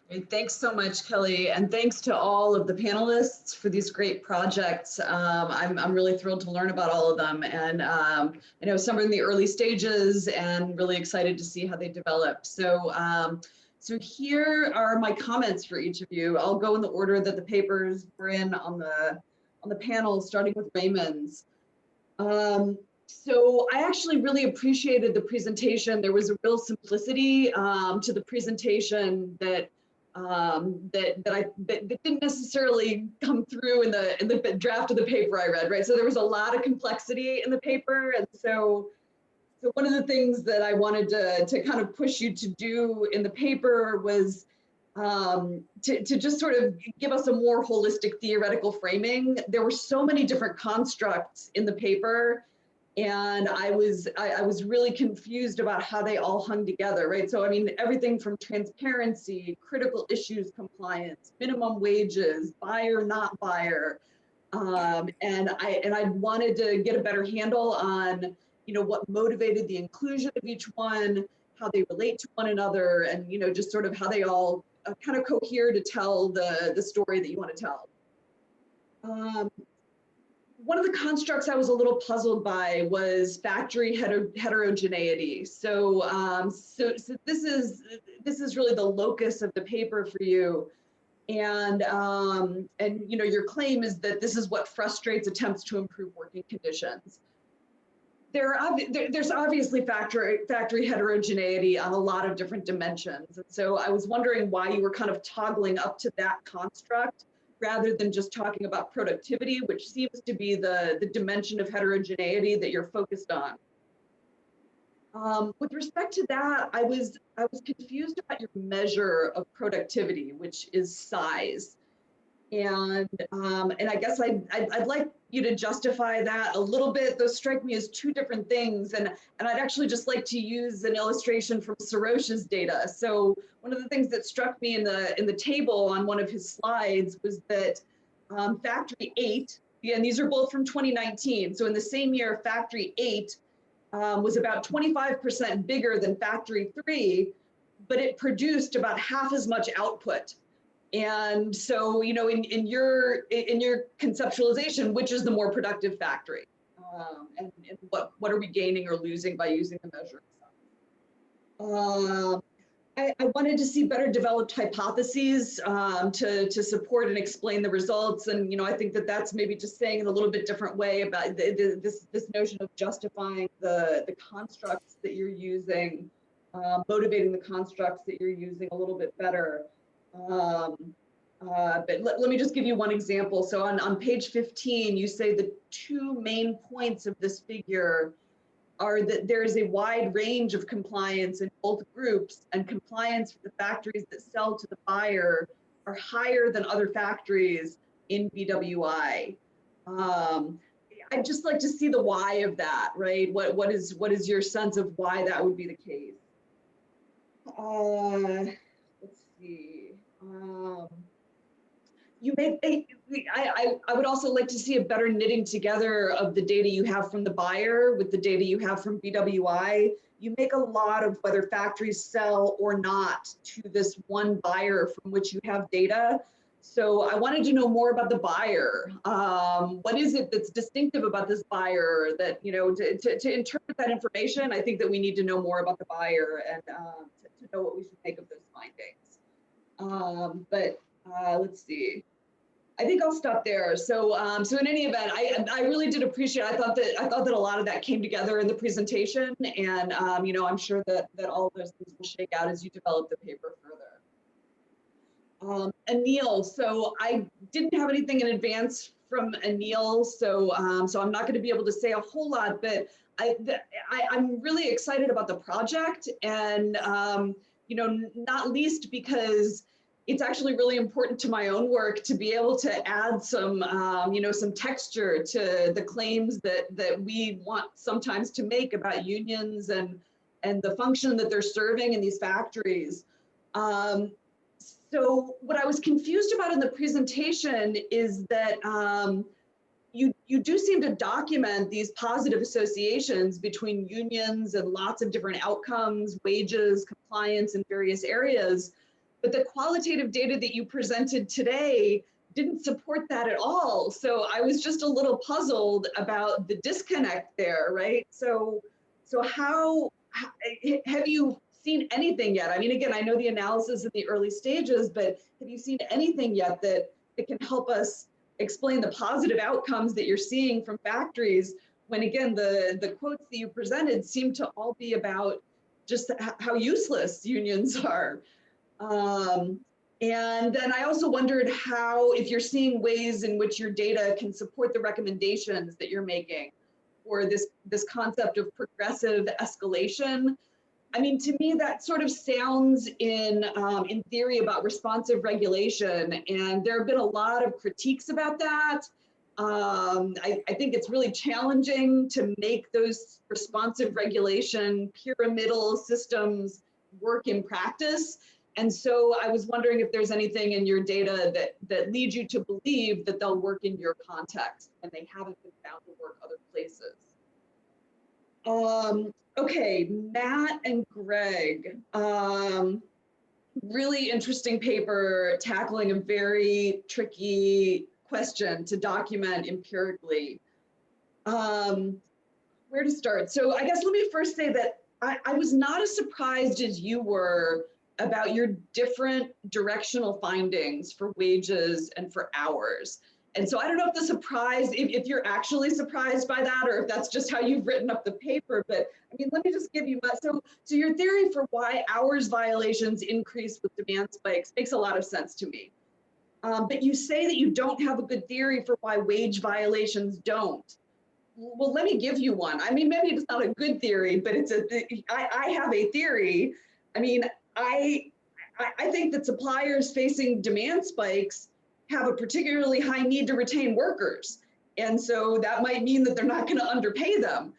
Great. Thanks so much, Kelly, and thanks to all of the panelists for these great projects. I'm really thrilled to learn about all of them, and I know some are in the early stages, and really excited to see how they develop. So, so here are my comments for each of you. I'll go in the order that the papers were in on the panel, starting with Raymond's. So I actually really appreciated the presentation. There was a real simplicity to the presentation that that didn't necessarily come through in the draft of the paper I read, right? So there was a lot of complexity in the paper, and so one of the things that I wanted to kind of push you to do in the paper was to just sort of give us a more holistic theoretical framing. There were so many different constructs in the paper, and I was really confused about how they all hung together, right? So I mean, everything from transparency, critical issues compliance, minimum wages, buyer, not buyer, and I wanted to get a better handle on, you know, what motivated the inclusion of each one, how they relate to one another, and, you know, just sort of how they all kind of cohere to tell the story that you want to tell. One of the constructs I was a little puzzled by was factory heterogeneity. So, so this is really the locus of the paper for you, and you know, your claim is that this is what frustrates attempts to improve working conditions. There's obviously factory heterogeneity on a lot of different dimensions, and so I was wondering why you were kind of toggling up to that construct rather than just talking about productivity, which seems to be the dimension of heterogeneity that you're focused on. With respect to that, I was confused about your measure of productivity, which is size. And I guess I'd like you to justify that a little bit. Those strike me as two different things, and I'd actually just like to use an illustration from Sarosh's data. So one of the things that struck me in the table on one of his slides was that Factory 8, and these are both from 2019. So in the same year, Factory 8 was about 25% bigger than Factory 3, but it produced about half as much output. And so, you know, in your conceptualization, which is the more productive factory, and what are we gaining or losing by using the measure itself? I wanted to see better developed hypotheses to support and explain the results, and you know, I think that that's maybe just saying in a little bit different way about this notion of justifying the constructs that you're using, motivating the constructs that you're using a little bit better. But let me just give you one example. So on page 15, you say the two main points of this figure are that there is a wide range of compliance in both groups, and compliance for the factories that sell to the buyer are higher than other factories in BWI. I'd just like to see the why of that, right? What is your sense of why that would be the case? Let's see. I would also like to see a better knitting together of the data you have from the buyer with the data you have from BWI. You make a lot of whether factories sell or not to this one buyer from which you have data. So I wanted to know more about the buyer. What is it that's distinctive about this buyer that, you know, to interpret that information, I think that we need to know more about the buyer and to know what we should make of those findings. But let's see. I think I'll stop there. So, so in any event, I really did appreciate. I thought that a lot of that came together in the presentation, and you know, I'm sure that all of those things will shake out as you develop the paper further. Anil, so I didn't have anything in advance from Anil, so so I'm not going to be able to say a whole lot, but I'm really excited about the project, and you know, not least because it's actually really important to my own work to be able to add some, some texture to the claims that we want sometimes to make about unions and the function that they're serving in these factories. So what I was confused about in the presentation is that you do seem to document these positive associations between unions and lots of different outcomes, wages, compliance in various areas. But the qualitative data that you presented today didn't support that at all. So I was just a little puzzled about the disconnect there, right? So how have you seen anything yet? I mean, again, I know the analysis in the early stages, but have you seen anything yet that can help us explain the positive outcomes that you're seeing from factories when, again, the quotes that you presented seem to all be about just how useless unions are. And then I also wondered if you're seeing ways in which your data can support the recommendations that you're making for this concept of progressive escalation. I mean, to me, that sort of sounds in theory about responsive regulation, and there have been a lot of critiques about that. I think it's really challenging to make those responsive regulation pyramidal systems work in practice. And so I was wondering if there's anything in your data that leads you to believe that they'll work in your context and they haven't been found to work other places. Okay, Matt and Greg, really interesting paper tackling a very tricky question to document empirically. Where to start? So I guess let me first say that I was not as surprised as you were about your different directional findings for wages and for hours. And so I don't know if the surprise, if you're actually surprised by that, or if that's just how you've written up the paper, but I mean, let me just give you, so your theory for why hours violations increase with demand spikes makes a lot of sense to me. But you say that you don't have a good theory for why wage violations don't. Well, let me give you one. I mean, maybe it's not a good theory, but I have a theory. I mean, I think that suppliers facing demand spikes have a particularly high need to retain workers. And so that might mean that they're not going to underpay them.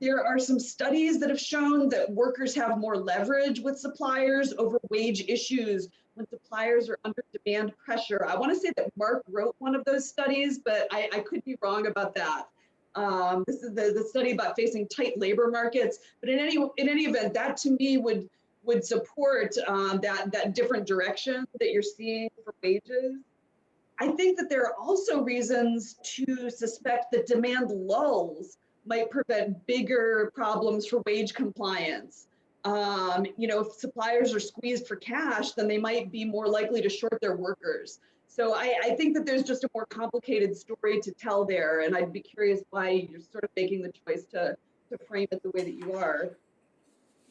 There are some studies that have shown that workers have more leverage with suppliers over wage issues when suppliers are under demand pressure. I want to say that Mark wrote one of those studies, but I could be wrong about that. This is the study about facing tight labor markets. But in any event, that to me would support that different direction that you're seeing for wages. I think that there are also reasons to suspect that demand lulls might prevent bigger problems for wage compliance. If suppliers are squeezed for cash, then they might be more likely to short their workers. So I think that there's just a more complicated story to tell there, and I'd be curious why you're sort of making the choice to frame it the way that you are.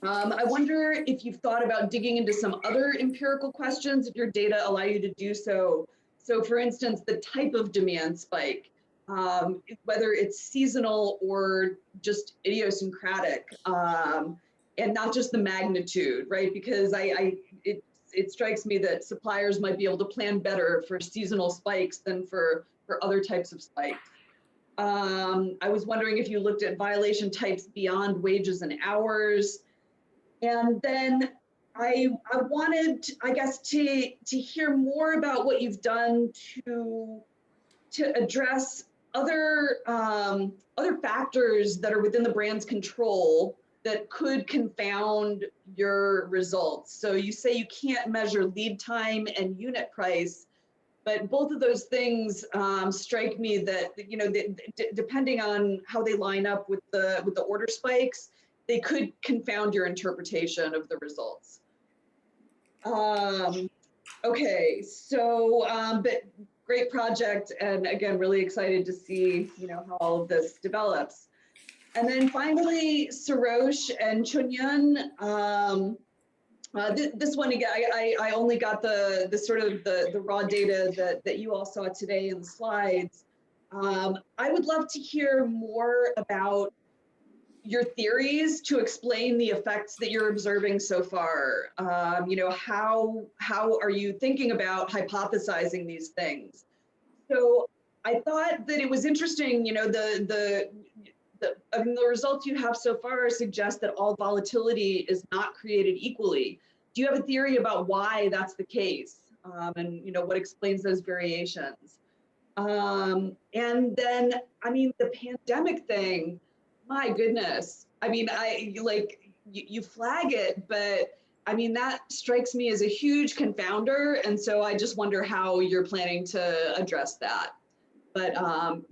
I wonder if you've thought about digging into some other empirical questions, if your data allow you to do so. So for instance, the type of demand spike, whether it's seasonal or just idiosyncratic, and not just the magnitude, right? Because it strikes me that suppliers might be able to plan better for seasonal spikes than for other types of spikes. I was wondering if you looked at violation types beyond wages and hours. And then I wanted, I guess, to hear more about what you've done to address other factors that are within the brand's control that could confound your results. So you say you can't measure lead time and unit price, but both of those things strike me that, depending on how they line up with the order spikes, they could confound your interpretation of the results. Okay, so, but great project. And again, really excited to see, how all of this develops. And then finally, Sarosh and Chunyun. This one, again, I only got the sort of the raw data that you all saw today in the slides. I would love to hear more about your theories to explain the effects that you're observing so far. You know, how are you thinking about hypothesizing these things? So I thought that it was interesting, you know, I mean, the results you have so far suggest that all volatility is not created equally. Do you have a theory about why that's the case? And, you know, what explains those variations? And then, I mean, the pandemic thing, my goodness. I mean, you flag it, but I mean, that strikes me as a huge confounder. And so I just wonder how you're planning to address that. But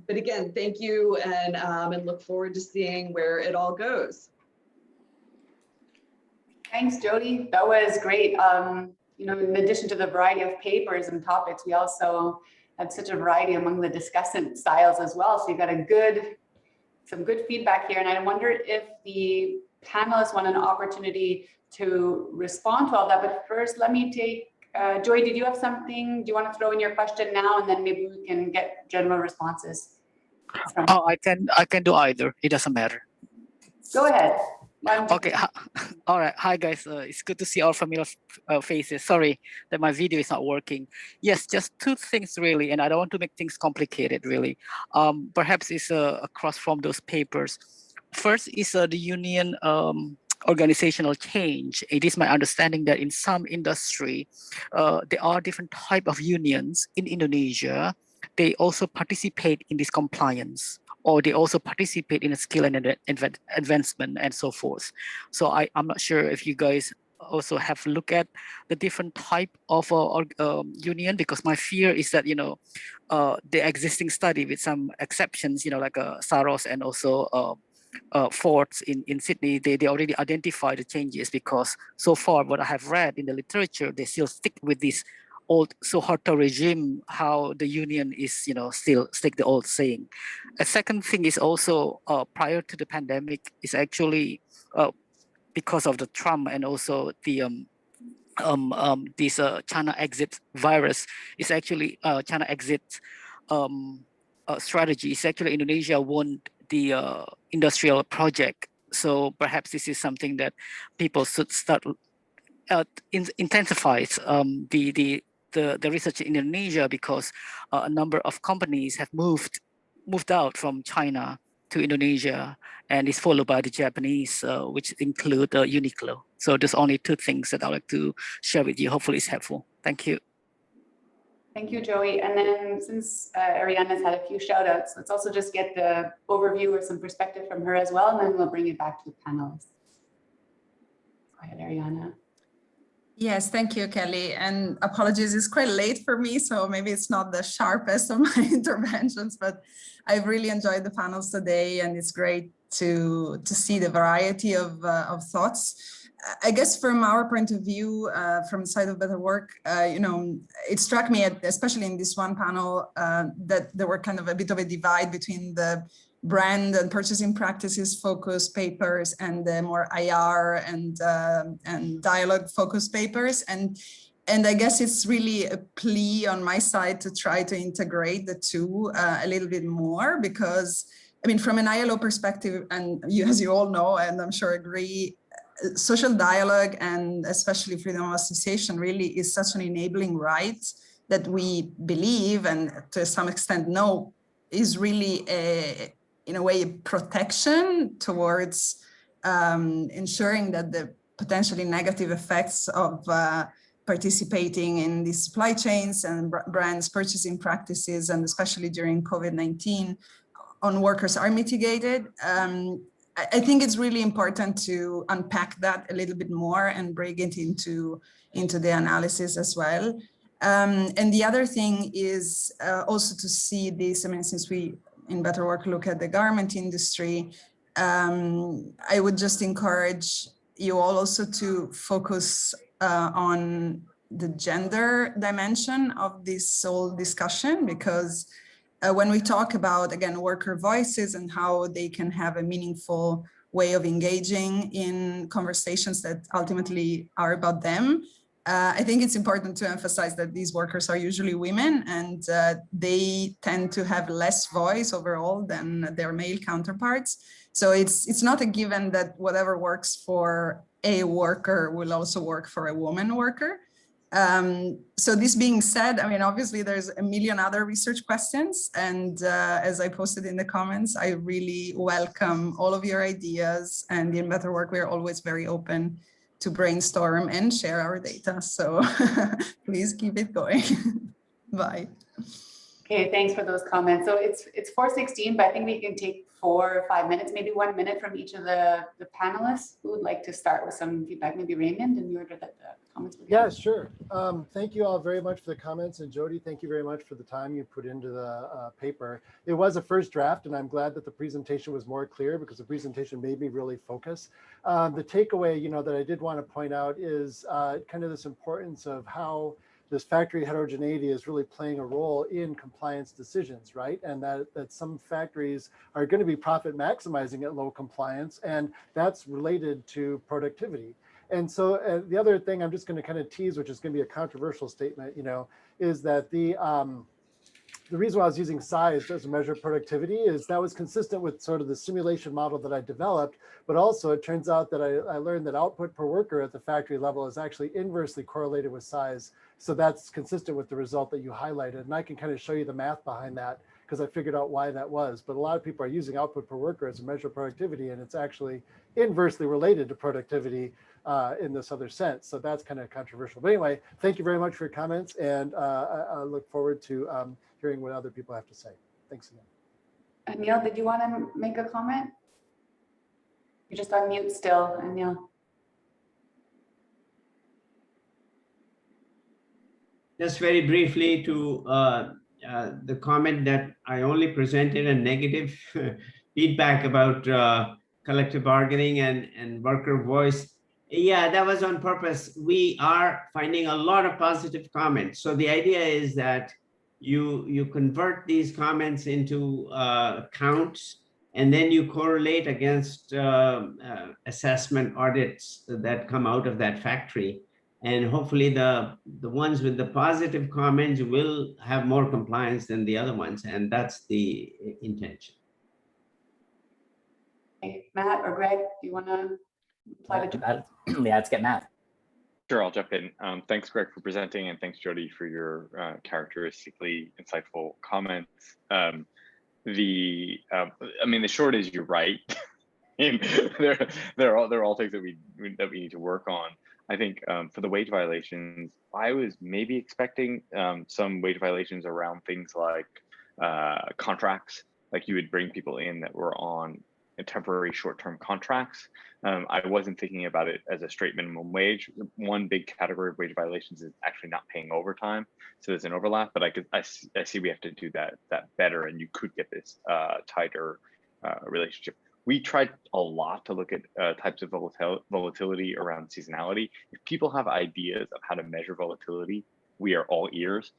again, thank you, and look forward to seeing where it all goes. Thanks, Jody. That was great. You know, in addition to the variety of papers and topics, we also had such a variety among the discussant styles as well. So you got some good feedback here. And I wonder if the panelists want an opportunity to respond to all that. But first, let me take, Joy, did you have something? Do you want to throw in your question now? And then maybe we can get general responses. Oh, I can do either. It doesn't matter. Go ahead. Okay. All right. Hi, guys. It's good to see all familiar faces. Sorry that my video is not working. Yes, just two things really, and I don't want to make things complicated really. Perhaps it's across from those papers. First is the union organizational change. It is my understanding that in some industry, there are different type of unions in Indonesia. They also participate in this compliance, or they also participate in a skill and advancement and so forth. So I'm not sure if you guys also have looked at the different type of union, because my fear is that, you know, the existing study with some exceptions, you know, like Sarosh and also Ford's in Sydney, they already identified the changes, because so far what I have read in the literature, they still stick with this old Suharto regime, how the union is, you know, still stick the old saying. A second thing is also prior to the pandemic is actually because of the Trump and also the this China exit virus is actually China exit strategy. Is actually Indonesia won the industrial project. So perhaps this is something that people should start intensifies the research in Indonesia, because a number of companies have moved out from China to Indonesia, and is followed by the Japanese, which include Uniqlo. So there's only two things that I'd like to share with you. Hopefully it's helpful. Thank you. Thank you, Joey. And then since Ariana's had a few shout outs, let's also just get the overview or some perspective from her as well, and then we'll bring it back to the panelists. Go ahead, Ariana. Yes, thank you, Kelly. And apologies, it's quite late for me, so maybe it's not the sharpest of my interventions, but I've really enjoyed the panels today, and it's great to see the variety of thoughts. I guess from our point of view, from the side of Better Work, you know, it struck me, especially in this one panel, that there were kind of a bit of a divide between the brand and purchasing practices focused papers and the more IR and dialogue focused papers. And I guess it's really a plea on my side to try to integrate the two a little bit more, because I mean, from an ILO perspective, and you, as you all know, and I'm sure agree, social dialogue and especially freedom of association really is such an enabling right that we believe, and to some extent know, is really in a way, protection towards ensuring that the potentially negative effects of participating in these supply chains and brands purchasing practices, and especially during COVID-19 on workers, are mitigated. I think it's really important to unpack that a little bit more and bring it into the analysis as well. And the other thing is also to see this, I mean, since we in Better Work look at the garment industry, I would just encourage you all also to focus on the gender dimension of this whole discussion, because when we talk about, again, worker voices and how they can have a meaningful way of engaging in conversations that ultimately are about them, I think it's important to emphasize that these workers are usually women, and they tend to have less voice overall than their male counterparts. So it's not a given that whatever works for a worker will also work for a woman worker. So this being said, I mean, obviously there's a million other research questions, and as I posted in the comments, I really welcome all of your ideas, and in Better Work, we're always very open to brainstorm and share our data. So please keep it going. Bye. Okay, thanks for those comments. So it's 4:16, but I think we can take 4 or 5 minutes, maybe 1 minute from each of the panelists. Who would like to start with some feedback? Maybe Raymond, in order that the comments would Yeah, sure. Thank you all very much for the comments, and Jody, thank you very much for the time you put into the paper. It was a first draft, and I'm glad that the presentation was more clear, because the presentation made me really focus. The takeaway, that I did want to point out is kind of this importance of how this factory heterogeneity is really playing a role in compliance decisions, right? And that some factories are going to be profit maximizing at low compliance, and that's related to productivity. And so the other thing I'm just going to kind of tease, which is going to be a controversial statement, is that the reason why I was using size as a measure of productivity is that was consistent with sort of the simulation model that I developed, but also it turns out that I learned that output per worker at the factory level is actually inversely correlated with size. So that's consistent with the result that you highlighted. And I can kind of show you the math behind that, because I figured out why that was. But a lot of people are using output per worker as a measure of productivity, and it's actually inversely related to productivity in this other sense. So that's kind of controversial. But anyway, thank you very much for your comments, and I look forward to hearing what other people have to say. Thanks again. Anil, did you want to make a comment? You're just on mute still, Anil. Just very briefly to the comment that I only presented a negative feedback about collective bargaining and worker voice. Yeah, that was on purpose. We are finding a lot of positive comments. So the idea is that you convert these comments into counts, and then you correlate against assessment audits that come out of that factory. And hopefully the ones with the positive comments will have more compliance than the other ones. And that's the intention. Okay, Matt or Greg, do you want to apply to? Yeah, let's get Matt. Sure, I'll jump in. Thanks, Greg, for presenting, and thanks, Jody, for your characteristically insightful comments. I mean, the short is you're right. They're all things that we need to work on. I think for the wage violations, I was maybe expecting some wage violations around things like contracts, like you would bring people in that were on temporary short-term contracts. I wasn't thinking about it as a straight minimum wage. One big category of wage violations is actually not paying overtime, so there's an overlap. But I see we have to do that better, and you could get this tighter relationship. We tried a lot to look at types of volatility around seasonality. If people have ideas of how to measure volatility, we are all ears.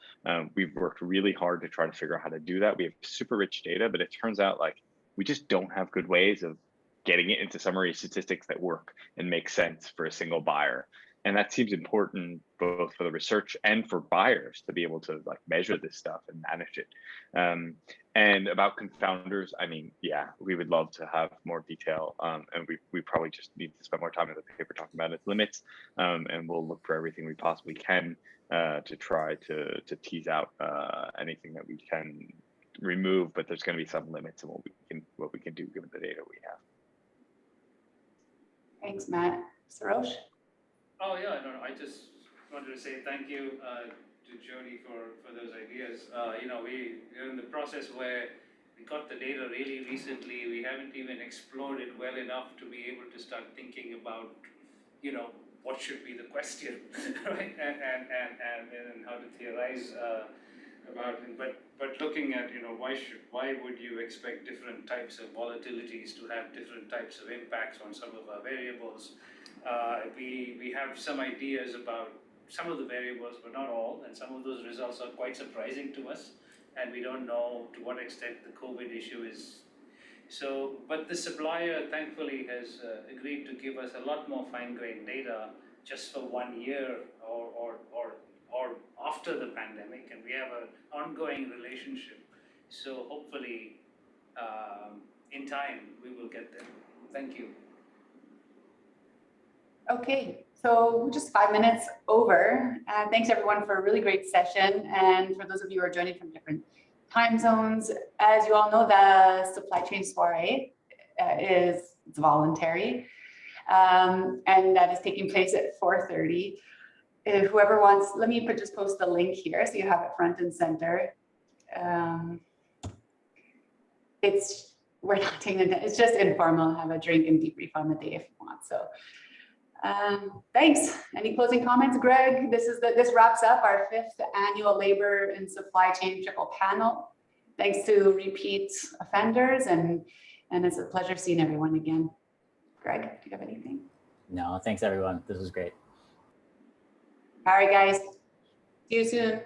We've worked really hard to try to figure out how to do that. We have super rich data, but it turns out like we just don't have good ways of getting it into summary statistics that work and make sense for a single buyer. And that seems important both for the research and for buyers to be able to like measure this stuff and manage it. And about confounders, I mean, yeah, we would love to have more detail, and we probably just need to spend more time in the paper talking about its limits, and we'll look for everything we possibly can to try to tease out anything that we can remove, but there's going to be some limits in what we can do given the data we have. Thanks, Matt. Sarosh? Oh yeah, no, I just wanted to say thank you to Jody for those ideas. We're in the process where we got the data really recently. We haven't even explored it well enough to be able to start thinking about, what should be the question, right? And how to theorize about it. But looking at, why would you expect different types of volatilities to have different types of impacts on some of our variables? We have some ideas about some of the variables, but not all, and some of those results are quite surprising to us, and we don't know to what extent the COVID issue is. So, but the supplier thankfully has agreed to give us a lot more fine-grained data just for 1 year or after the pandemic, and we have an ongoing relationship. So hopefully, in time, we will get there. Thank you. Okay, so just 5 minutes over. Thanks everyone for a really great session. And for those of you who are joining from different time zones, as you all know, the supply chain soiree is voluntary. And that is taking place at 4:30. If whoever wants, let me just post the link here so you have it front and center. We're not taking it's just informal. Have a drink and debrief on the day if you want. So thanks. Any closing comments, Greg? This wraps up our 5th annual Labor and Supply Chain Triple Panel. Thanks to repeat offenders, and it's a pleasure seeing everyone again. Greg, do you have anything? No, thanks everyone. This was great. All right, guys. See you soon.